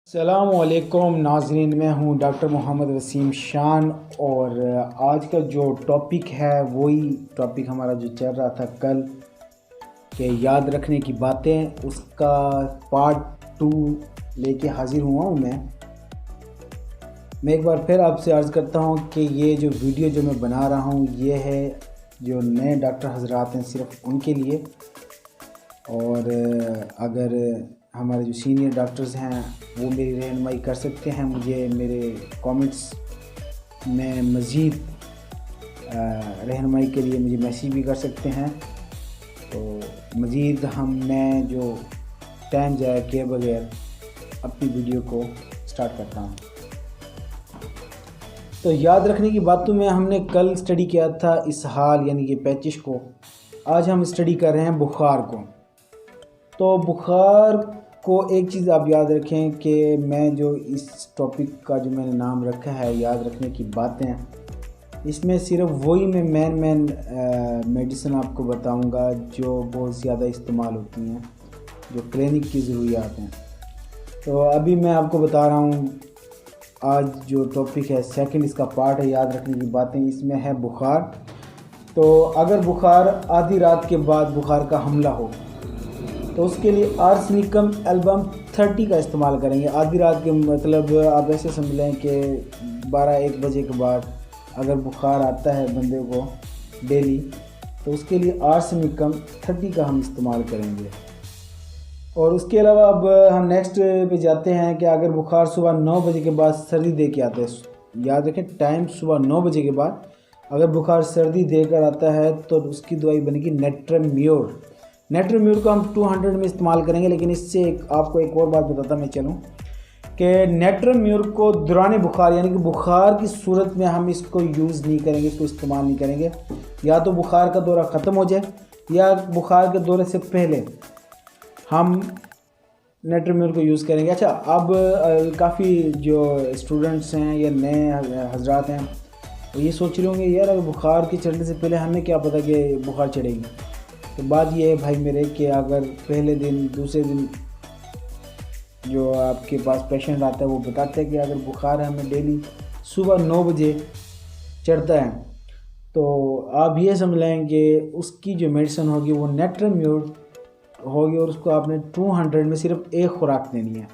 अस्सलामुअलैकुम नाज़रीन, मैं हूं डॉक्टर मोहम्मद वसीम शान और आज का जो टॉपिक है वही टॉपिक हमारा जो चल रहा था कल के याद रखने की बातें, उसका पार्ट 2 लेके हाज़िर हुआ हूं मैं एक बार फिर आपसे अर्ज़ करता हूं कि ये जो वीडियो जो मैं बना रहा हूं ये है जो नए डॉक्टर हज़रात हैं सिर्फ़ उनके लिए। और अगर हमारे जो सीनियर डॉक्टर्स हैं वो मेरी रहनुमाई कर सकते हैं, मुझे मेरे कमेंट्स में मज़ीद रहनुमाई के लिए मुझे मैसेज भी कर सकते हैं। तो मज़ीद मैं जो टाइम ज़ाया किए बगैर अपनी वीडियो को स्टार्ट करता हूँ। तो याद रखने की बातों में हमने कल स्टडी किया था इसहाल यानी कि पैचिश को। आज हम स्टडी कर रहे हैं बुखार को। तो बुखार को एक चीज़ आप याद रखें कि मैं जो इस टॉपिक का जो मैंने नाम रखा है याद रखने की बातें, इसमें सिर्फ वही मैं मेन मेडिसिन आपको बताऊंगा जो बहुत ज़्यादा इस्तेमाल होती हैं, जो क्लिनिक की ज़रूरियात हैं। तो अभी मैं आपको बता रहा हूँ आज जो टॉपिक है सेकंड, इसका पार्ट है याद रखने की बातें, इसमें है बुखार। तो अगर बुखार आधी रात के बाद बुखार का हमला हो तो उसके लिए आर्सेनिकम एल्बम 30 का इस्तेमाल करेंगे। आधी रात के मतलब आप ऐसे समझ लें कि 12-1 बजे के बाद अगर बुखार आता है बंदे को डेली, तो उसके लिए आर्सेनिकम 30 का हम इस्तेमाल करेंगे। और उसके अलावा अब हम नेक्स्ट पे जाते हैं कि अगर बुखार सुबह 9 बजे के बाद सर्दी दे के आता है, याद रखें टाइम सुबह 9 बजे के बाद अगर बुखार सर्दी देकर आता है तो उसकी दवाई बनेगी नेट्रम्यूर। नेट्रम्यूर को हम 200 में इस्तेमाल करेंगे। लेकिन इससे आपको एक और बात बताता मैं चलूँ कि नेट्रम्यूर को दौरान बुखार यानी कि बुखार की सूरत में हम इसको यूज़ नहीं करेंगे, इसको इस्तेमाल नहीं करेंगे। या तो बुखार का दौरा ख़त्म हो जाए या बुखार के दौरे से पहले हम नेट्रम्यूर को यूज़ करेंगे। अच्छा, अब काफ़ी जो स्टूडेंट्स हैं या नए हजरात हैं वो ये सोच रहे होंगे यार अगर बुखार के चढ़ने से पहले हमें क्या पता कि बुखार चढ़ेगी। तो बात ये है भाई मेरे कि अगर पहले दिन दूसरे दिन जो आपके पास पेशेंट आता है वो बताते हैं कि अगर बुखार हमें डेली सुबह 9 बजे चढ़ता है, तो आप ये समझ लें कि उसकी जो मेडिसिन होगी वो नेट्रम्यूर होगी और उसको आपने 200 में सिर्फ एक खुराक देनी है।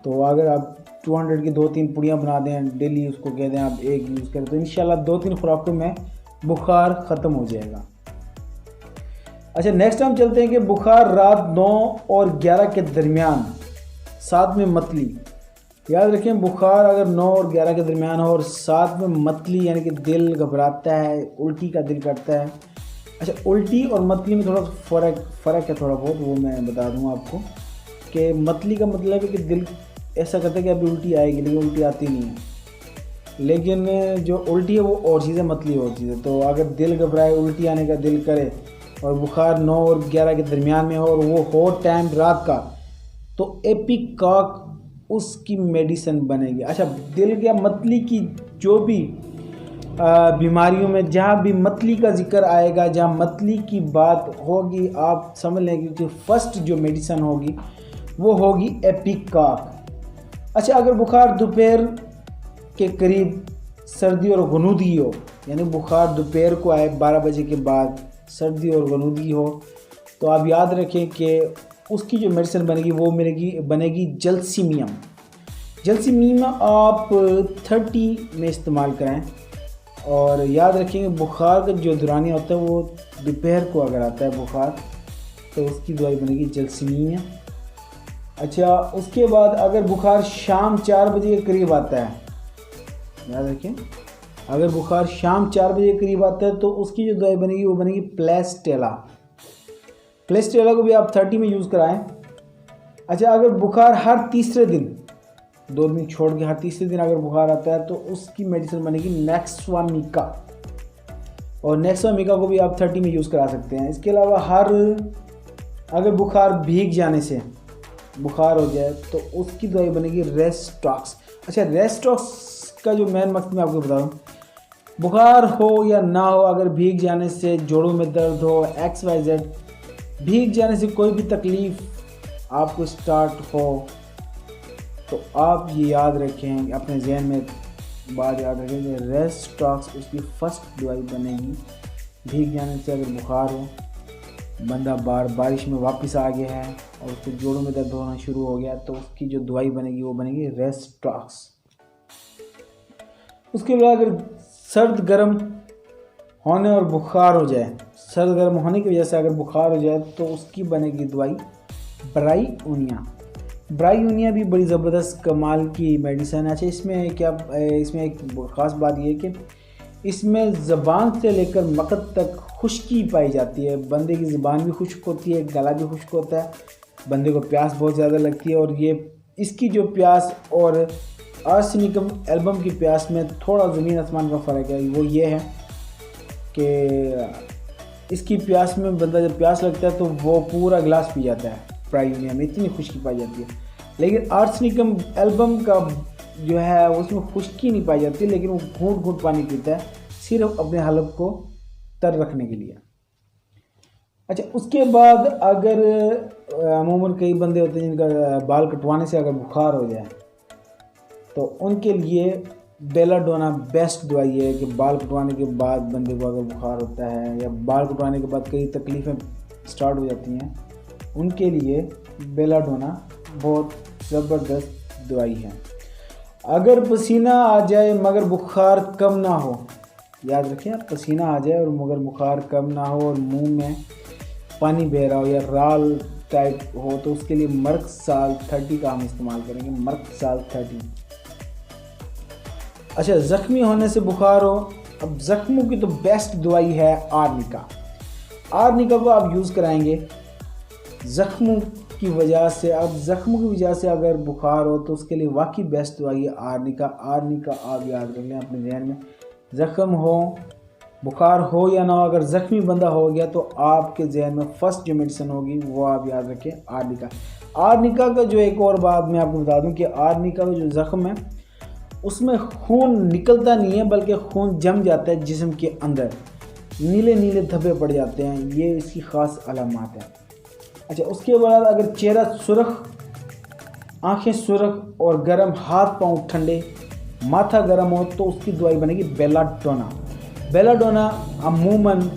तो अगर आप 200 की 2-3 पुड़ियाँ बना दें डेली, उसको कह दें आप एक यूज़ करें, तो इंशाल्लाह 2-3 खुराकों में बुखार ख़त्म हो जाएगा। अच्छा, नेक्स्ट हम चलते हैं कि बुखार रात 9 और 11 के दरमियान, साथ में मतली। याद रखें बुखार अगर 9 और 11 के दरमियान हो और साथ में मतली यानी कि दिल घबराता है, उल्टी का दिल करता है। अच्छा, उल्टी और मतली में थोड़ा फ़र्क है थोड़ा बहुत, वो मैं बता दूँ आपको कि मतली का मतलब है कि दिल ऐसा करता है कि अभी उल्टी आएगी लेकिन उल्टी आती नहीं है। लेकिन जो उल्टी है वो और चीज़ है, मतली और चीज़ है। तो अगर दिल घबराए, उल्टी आने का दिल करे और बुखार 9 और 11 के दरमियान में हो और वो हो टाइम रात का, तो एपिकॉक उसकी मेडिसिन बनेगी। अच्छा, दिल या मतली की जो भी बीमारियों में जहाँ भी मतली का जिक्र आएगा, जहाँ मतली की बात होगी, आप समझ लें कि फर्स्ट जो मेडिसिन होगी वो होगी एपिकॉक। अच्छा, अगर बुखार दोपहर के करीब सर्दी और गनूदगी हो, यानी बुखार दोपहर को आए 12 बजे के बाद सर्दी और गनूदगी हो, तो आप याद रखें कि उसकी जो मेडिसिन बनेगी वो बनेगी जल्सीमियम। जल्सीमियम आप 30 में इस्तेमाल करें। और याद रखेंगे बुखार का जो दौरानिया होता है वो दोपहर को अगर आता है बुखार, तो उसकी दवाई बनेगी जल्सीमियम। अच्छा, उसके बाद अगर बुखार शाम 4 बजे के करीब आता है, याद रखें अगर बुखार शाम 4 बजे के करीब आता है तो उसकी जो दवाई बनेगी वो बनेगी प्लेस्टेला। प्लेस्टेला को भी आप 30 में यूज़ कराएं। अच्छा, अगर बुखार हर तीसरे दिन, 2 दिन छोड़ के हर तीसरे दिन अगर बुखार आता है तो उसकी मेडिसिन बनेगी नेक्सवामिका। और नेक्सवामिका को भी आप 30 में यूज़ करा सकते हैं। इसके अलावा अगर बुखार भीग जाने से बुखार हो जाए तो उसकी दवाई बनेगी रेस्टॉक्स। अच्छा, रेस्टॉक्स का जो मेन मकसद मैं आपको बता दूँ, बुखार हो या ना हो, अगर भीग जाने से जोड़ों में दर्द हो, XYZ भीग जाने से कोई भी तकलीफ़ आपको स्टार्ट हो, तो आप ये याद रखें, अपने जहन में बात याद रखें कि रेस्टॉक्स उसकी फर्स्ट दवाई बनेगी। भीग जाने से अगर बुखार हो, बंदा बारिश में वापस आ गया है और उसके जोड़ों में दर्द होना शुरू हो गया, तो उसकी जो दवाई बनेगी वो बनेगी रेस्टॉक्स। उसके बाद अगर सर्द गर्म होने और बुखार हो जाए, सर्द गर्म होने की वजह से अगर बुखार हो जाए तो उसकी बनेगी दवाई ब्राईओनिया। ब्राईओनिया भी बड़ी ज़बरदस्त कमाल की मेडिसिन है। अच्छा, इसमें एक ख़ास बात ये है कि इसमें ज़बान से लेकर मकत तक खुश्की पाई जाती है। बंदे की ज़बान भी खुश्क होती है, गला भी खुश्क होता है, बंदे को प्यास बहुत ज़्यादा लगती है। और ये इसकी जो प्यास और आर्सेनिकम एल्बम की प्यास में थोड़ा ज़मीन आसमान का फ़र्क है। वो ये है कि इसकी प्यास में बंदा जब प्यास लगता है तो वो पूरा गिलास पी जाता है। ब्राईओनिया में इतनी खुश्की पाई जाती है, लेकिन आर्सेनिकम एल्बम का जो है उसमें खुश्की नहीं पाई जाती, लेकिन वो घूंट घूंट पानी पीता है सिर्फ अपने हलक को तर रखने के लिए। अच्छा, उसके बाद अगर अमूमन कई बंदे होते हैं जिनका बाल कटवाने से अगर बुखार हो जाए तो उनके लिए बेलाडोना बेस्ट दवाई है कि बाल कटवाने के बाद बंदे को अगर बुखार होता है या बाल कटवाने के बाद कई तकलीफ़ें स्टार्ट हो जाती हैं, उनके लिए बेलाडोना बहुत ज़बरदस्त दवाई है। अगर पसीना आ जाए मगर बुखार कम ना हो, याद रखें, पसीना आ जाए और मगर बुखार कम ना हो और मुंह में पानी बह रहा हो या राल टाइप हो, तो उसके लिए मर्क साल 30 का हम इस्तेमाल करेंगे। Merc sol 30। अच्छा, ज़ख्मी होने से बुखार हो, अब ज़ख्मों की तो बेस्ट दवाई है आर्निका। आर्निका को आप यूज़ कराएंगे ज़ख्मों की वजह से। अब ज़ख्मों की वजह से अगर बुखार हो तो उसके लिए वाकई बेस्ट दवाई है आर्निका। आर्निका आप याद रख लें अपने जहन में। ज़ख्म हो, बुखार हो या ना हो, अगर ज़ख्मी बंदा हो गया तो आपके जहन में फर्स्ट जो मेडिसिन होगी वो आप याद रखें आर्निका। आर्निका का जो एक और बात मैं आपको बता दूं कि आर्निका का जो ज़ख्म है उसमें खून निकलता नहीं है, बल्कि खून जम जाता है जिस्म के अंदर, नीले नीले धब्बे पड़ जाते हैं। ये इसकी ख़ास अलामत है। अच्छा, उसके बाद अगर चेहरा सुर्ख, आंखें सुर्ख और गर्म, हाथ पांव ठंडे, माथा गर्म हो, तो उसकी दवाई बनेगी बेलाडोना। बेलाडोना अमूमन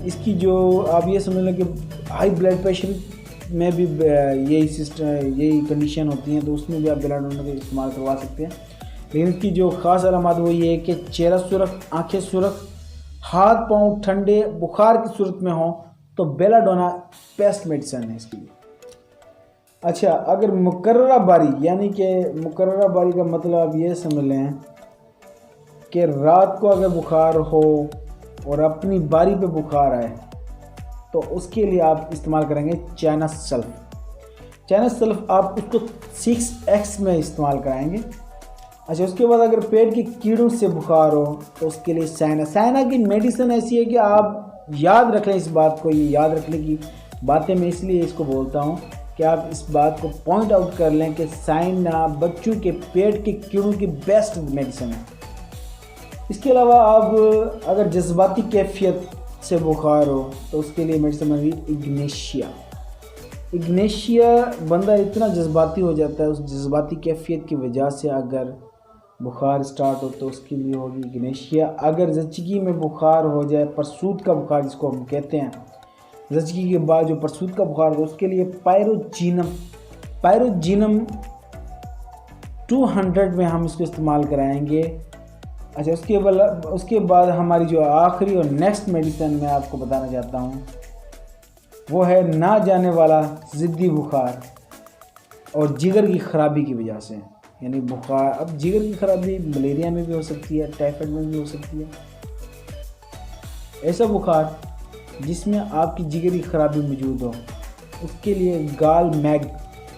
इसकी जो आप ये समझ लें कि हाई ब्लड प्रेशर में भी यही कंडीशन होती हैं, तो उसमें भी आप बेलाडोना का इस्तेमाल करवा सकते हैं। लेकिन इसकी जो ख़ास अलामत वो ये है कि चेहरा सुर्ख, आंखें सुर्ख, हाथ पांव ठंडे, बुखार की सूरत में हो तो बेलाडोना बेस्ट मेडिसिन है इसके लिए। अच्छा, अगर मुकर्ररा बारी, यानी कि मुकर्ररा बारी का मतलब आप ये समझ लें कि रात को अगर बुखार हो और अपनी बारी पे बुखार आए तो उसके लिए आप इस्तेमाल करेंगे चाइना सल्फ। चाइना सल्फ आप उसको 6x में इस्तेमाल कराएंगे। अच्छा, उसके बाद अगर पेट के कीड़ों से बुखार हो तो उसके लिए साइना की मेडिसिन ऐसी है कि आप याद रख लें इस बात को। ये याद रखने की बातें मैं इसलिए इसको बोलता हूँ कि आप इस बात को पॉइंट आउट कर लें कि साइना बच्चों के पेट के कीड़ों की बेस्ट मेडिसिन है। इसके अलावा आप अगर जज्बाती कैफियत से बुखार हो तो उसके लिए मेडिसिन होगी इग्नेशिया। इग्नेशिया, बंदा इतना जज्बाती हो जाता है, उस जज्बाती कैफियत की वजह से अगर बुखार स्टार्ट हो तो उसके लिए होगी इग्नेशिया। अगर ज़चगी में बुखार हो जाए, परसूत का बुखार जिसको हम कहते हैं, ज़चगी के बाद जो परसूत का बुखार हो, उसके लिए पायरोजीनम 200 में हम इसको इस्तेमाल कराएंगे। अच्छा, उसके बाद हमारी जो आखिरी और नेक्स्ट मेडिसिन मैं आपको बताना चाहता हूँ वो है ना जाने वाला ज़िद्दी बुखार और जिगर की ख़राबी की वजह से। यानी बुखार, अब जिगर की ख़राबी मलेरिया में भी हो सकती है, टाइफाइड में भी हो सकती है। ऐसा बुखार जिसमें आपकी जिगर की ख़राबी मौजूद हो, उसके लिए गाल मैग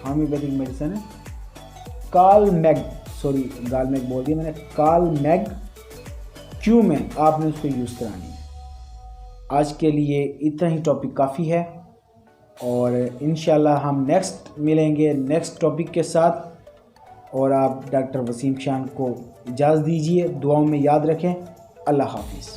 होम्योपैथिक मेडिसिन है। काल मैग बोल दिया मैंने, काल मैग क्यू में आपने उसको यूज़ करानी है। आज के लिए इतना ही टॉपिक काफ़ी है और इंशाल्लाह हम नेक्स्ट मिलेंगे नेक्स्ट टॉपिक के साथ। और आप डॉक्टर वसीम शान को इजाज़त दीजिए, दुआओं में याद रखें। अल्लाह हाफिज़।